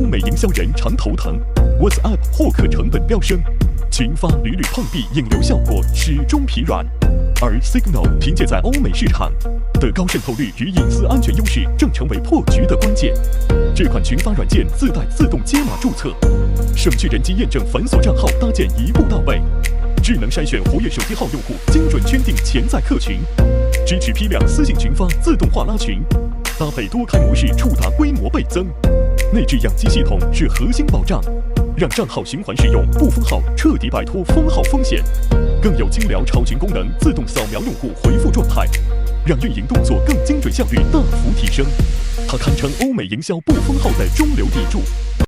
美营销人常头疼 ，WhatsApp 获客成本飙升，群发屡屡碰壁，引流效果始终疲软。而 Signal 凭借在欧美市场的高渗透率与隐私安全优势，正成为破局的关键。这款群发软件自带自动解码注册，省去人机验证繁琐账号搭建一步到位，智能筛选活跃手机号用户，精准圈定潜在客群，支持批量私信群发自动化拉群，搭配多开模式触达规模倍增。内置养鸡系统是核心保障，让账号循环使用，不封号彻底摆脱封号风险。更有精疗超群功能，自动扫描用户回复状态，让运营动作更精准，效率大幅提升。它堪称欧美营销不封号的中流砥柱。